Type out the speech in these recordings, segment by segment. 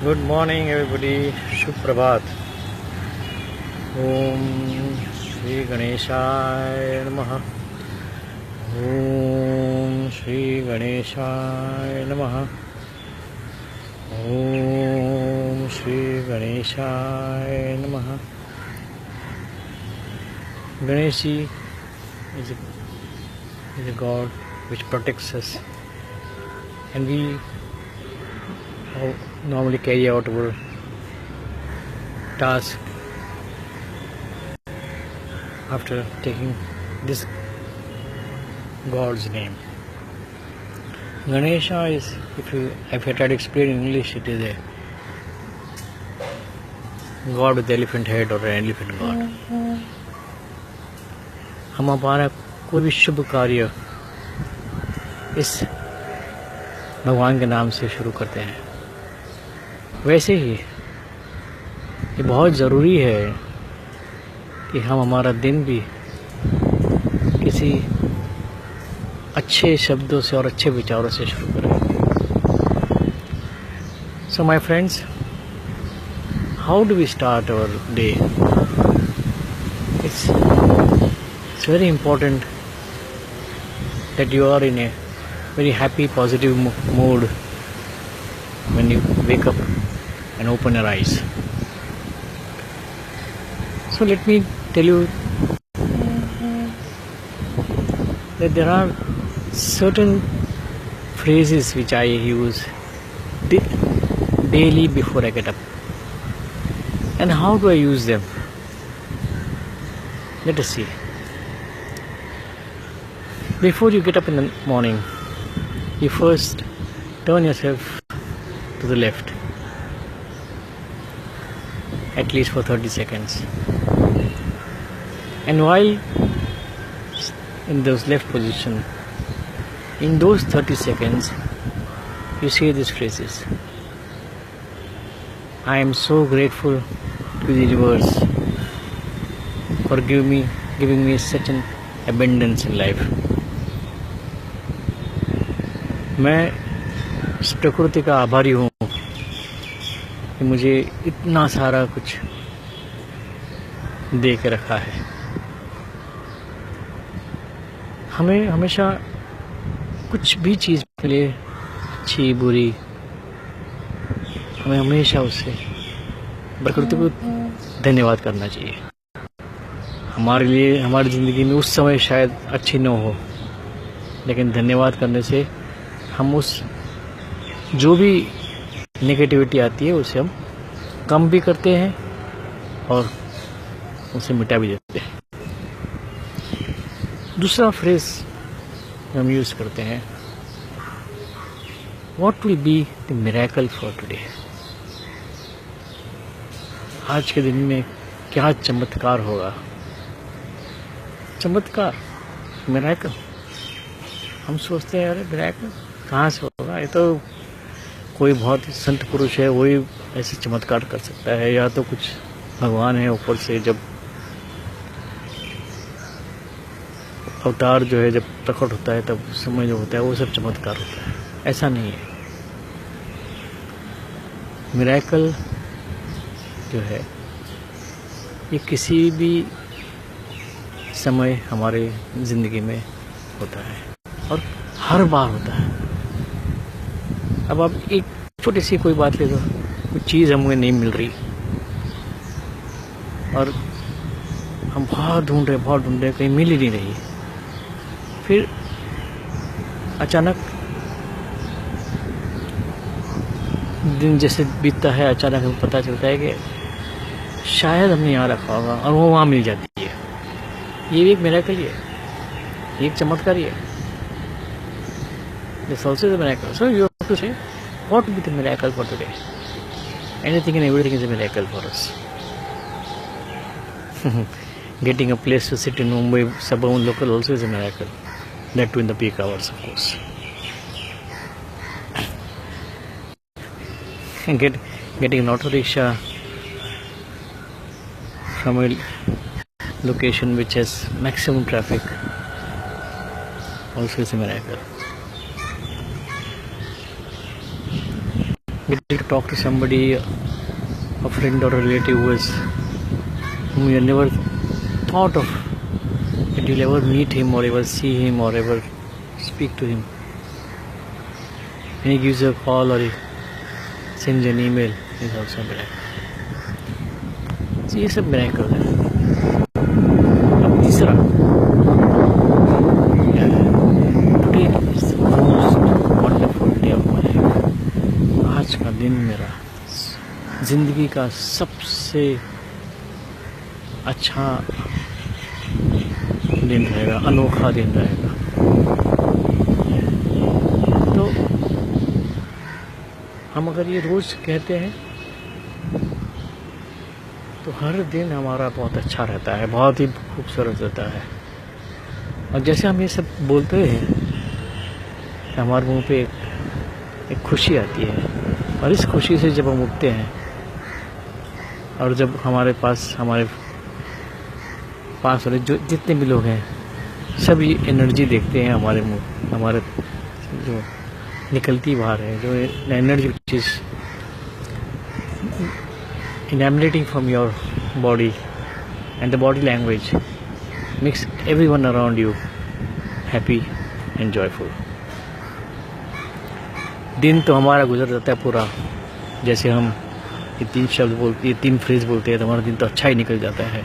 Good morning, everybody. Suprabhat. Om Shri Ganeshaya Namaha. Om Shri Ganeshaya Namaha. Om Shri Ganeshaya Namaha. Ganeshi is a god which protects us, and we normally carry out our task after taking this god's name. Ganesha is, if I try to explain in English, it is a god with elephant head or an elephant god. हम हमारा कोई भी शुभ कार्य इस भगवान के नाम से शुरू करते हैं। वैसे ही ये बहुत ज़रूरी है कि हम हमारा दिन भी किसी अच्छे शब्दों से और अच्छे विचारों से शुरू करें। So my friends, how do we start our day? It's very important that you are in a very happy, positive mood when you wake up and open your eyes. So let me tell you that there are certain phrases which I use daily before I get up. And how do I use them? Let us see. Before you get up in the morning, you first turn yourself to the left, at least for 30 seconds. And while in those left position, in those 30 seconds, you say these phrases. I am so grateful to the universe for giving me such an abundance in life. मैं इस प्रकृति का आभारी हूँ कि मुझे इतना सारा कुछ दे के रखा है। हमें हमेशा कुछ भी चीज़ मिले, अच्छी बुरी, हमें हमेशा उससे प्रकृति को धन्यवाद करना चाहिए। हमारे लिए हमारी ज़िंदगी में उस समय शायद अच्छी न हो, लेकिन धन्यवाद करने से हम उस जो भी नेगेटिविटी आती है उसे हम कम भी करते हैं और उसे मिटा भी देते हैं। दूसरा फ्रेज हम यूज़ करते हैं, what will be the miracle for today. आज के दिन में क्या चमत्कार होगा। चमत्कार, मिरेकल। हम सोचते हैं अरे मिरेकल कहाँ से होगा, ये तो कोई बहुत संत पुरुष है वही ऐसे चमत्कार कर सकता है, या तो कुछ भगवान है ऊपर से जब अवतार जो है जब प्रकट होता है तब समय जो होता है वो सब चमत्कार होता है। ऐसा नहीं है। मिरेकल जो है ये किसी भी समय हमारे ज़िंदगी में होता है और हर बार होता है। अब आप एक छोटी सी कोई बात ले लो, कोई चीज़ हमें नहीं मिल रही और हम बहुत ढूंढ रहे कहीं मिल ही नहीं रही। फिर अचानक दिन जैसे बीतता है, अचानक हमें पता चलता है कि शायद हमने यहाँ रखा होगा और वो वहाँ मिल जाती है। ये भी एक मिरेकल ही है, ये एक चमत्कार ही है। This also is a miracle. So you have to say, what will be the miracle for today? Anything and everything is a miracle for us. Getting a place to sit in Mumbai suburban local also is a miracle. That too in the peak hours, of course. And getting an auto rickshaw from a location which has maximum traffic also is a miracle. getting to talk to somebody, a friend or a relative whom you never thought of that you'll ever meet him or ever see him or ever speak to him. And he gives you a call or he sends you an email, is also a miracle. So ये सब miracle है. अब तीसरा, today is the most wonderful day of my life. आज का दिन मेरा जिंदगी का सबसे अच्छा दिन रहेगा, अनोखा दिन रहेगा. तो हम अगर ये रोज कहते हैं तो हर दिन हमारा बहुत अच्छा रहता है, बहुत ही खूबसूरत रहता है. और जैसे हम ये सब बोलते हैं हमारे मुंह पे एक खुशी आती है, और इस खुशी से जब हम उठते हैं और जब हमारे पास वाले जो जितने भी लोग हैं सब ये एनर्जी देखते हैं हमारे मुंह, हमारे जो निकलती बाहर है, जो energy which is emanating from your body and the body language makes everyone around you happy and joyful. दिन तो हमारा गुजर जाता है पूरा, जैसे हम ये 3 शब्द बोलते, ये 3 फ्रेज बोलते हैं तो हमारा दिन तो अच्छा ही निकल जाता है,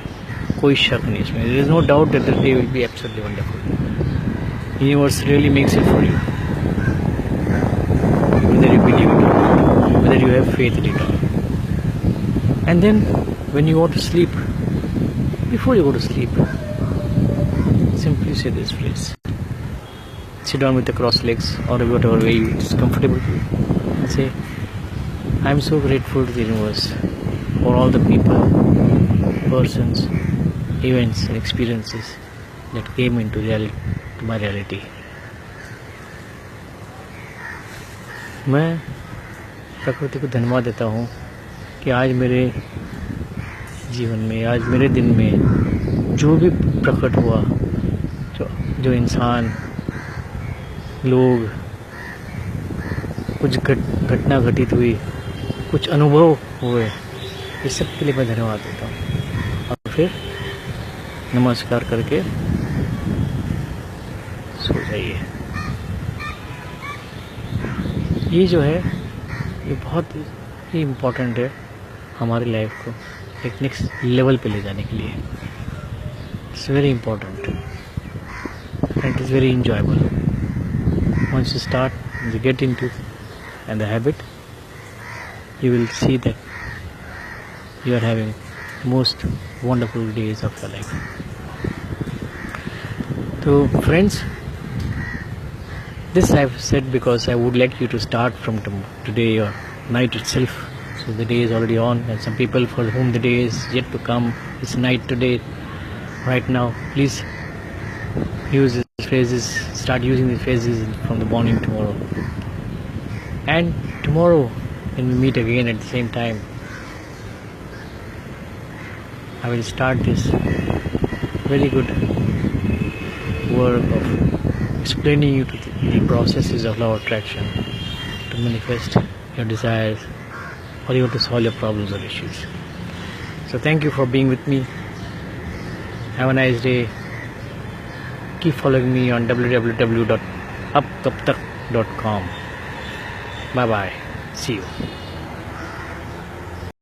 कोई शक नहीं इसमें. There is no doubt that the day will be absolutely wonderful. Universe really makes it for you, whether you believe it or not, whether you have faith in it or not. And then when you want to sleep, before you go to sleep, simply say this phrase. Sit down with the crossed legs or whatever way it is comfortable to you, and say, I am so grateful to the universe for all the people, persons, events and experiences that came into my reality. मैं प्रकृति को धन्यवाद देता हूँ कि आज मेरे जीवन में, आज मेरे दिन में जो भी प्रकट हुआ, जो इंसान, लोग, कुछ घटना घटित हुई, कुछ अनुभव हुए, इस सब के लिए मैं धन्यवाद देता हूँ. और फिर नमस्कार करके सो जाइए. ये जो है ये बहुत ही इम्पोर्टेंट है हमारी लाइफ को एक नेक्स्ट लेवल पे ले जाने के लिए. It's very important and it is very enjoyable. Once you start, you get into and the habit, you will see that you are having most wonderful days of your life. So friends, this I have said because I would like you to start from today or night itself. So the day is already on, and some people for whom the day is yet to come, it's night today, right now. Please use these phrases, start using these phrases from the morning tomorrow. And tomorrow when we meet again at the same time, I will start this very good work of explaining you to the processes of law of attraction to manifest your desires or even to solve your problems or issues. So thank you for being with me. Have a nice day. Keep following me on www.upkabtak.com. Bye bye. See you.